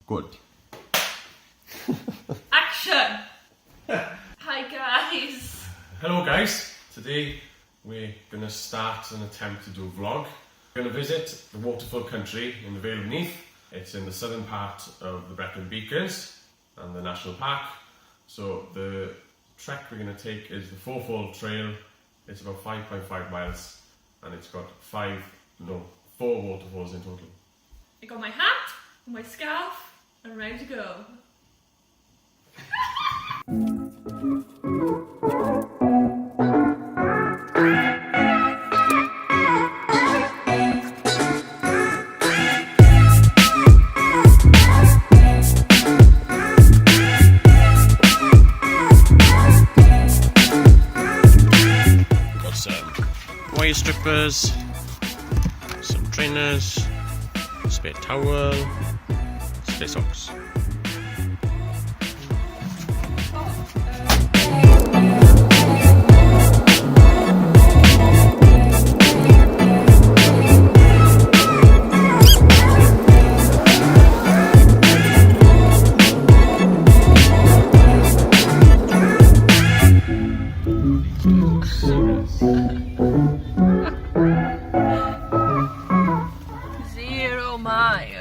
Good. Action! Hi guys. Hello guys. Today we're going to start an attempt to do a vlog. We're going to visit the Waterfall country in the Vale of Neath. It's in the southern part of the Brecon Beacons and the National Park. So the trek we're going to take is the Waterfall Trail. It's about 5.5 miles and it's got 4 waterfalls in total. I got my hat, my scarf, and ready to go. Got some wire strippers, some trainers, spare towel, spare socks. Zero miles.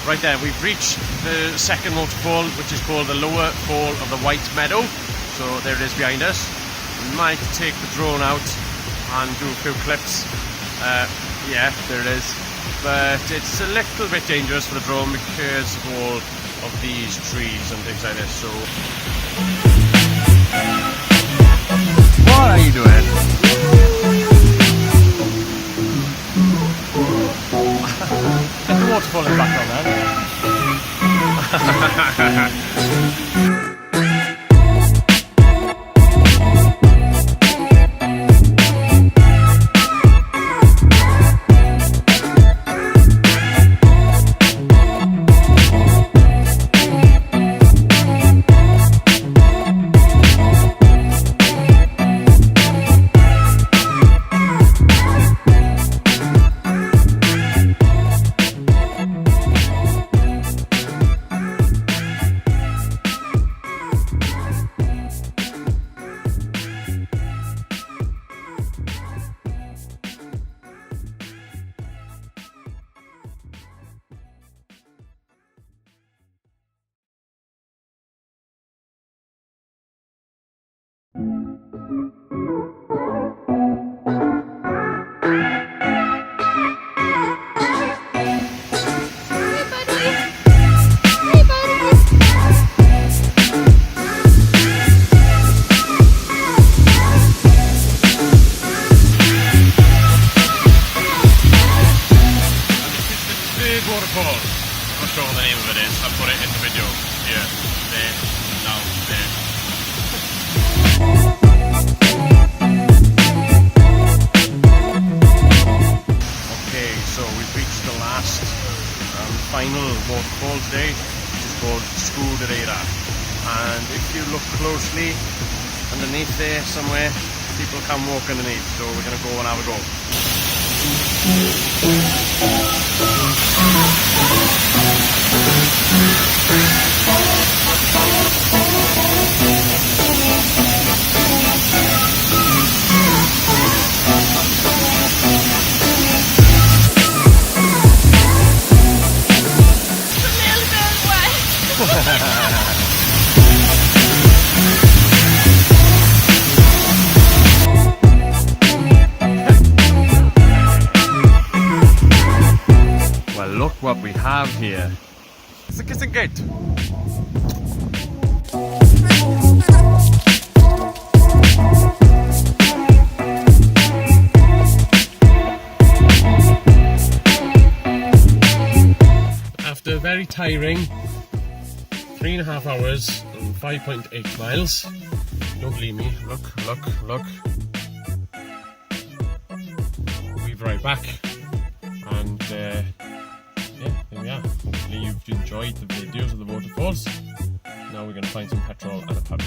Right there, we've reached the second waterfall, which is called the lower fall of the White Meadow. So there it is behind us. We might take the drone out and do a few clips. Yeah, there it is. But it's a little bit dangerous for the drone because of all of these trees and things like this. So, What are you doing? get the waterfall in the background then. Waterfall. I'm not sure what the name of it is. I'll put it in the video. Here, there, now, there. Okay, so we've reached the last final waterfall today, which is called Sgwd-yr-Eira. And if you look closely underneath there somewhere, people can walk underneath. So we're going to go and have a go. What we have here. It's a kissing gate. very tiring. 3.5 hours and 5.8 miles. Don't believe me. Look. We'll be right back. And yeah, here we are. Hopefully you've enjoyed the videos of the waterfalls. Now we're going to find some petrol and a pub.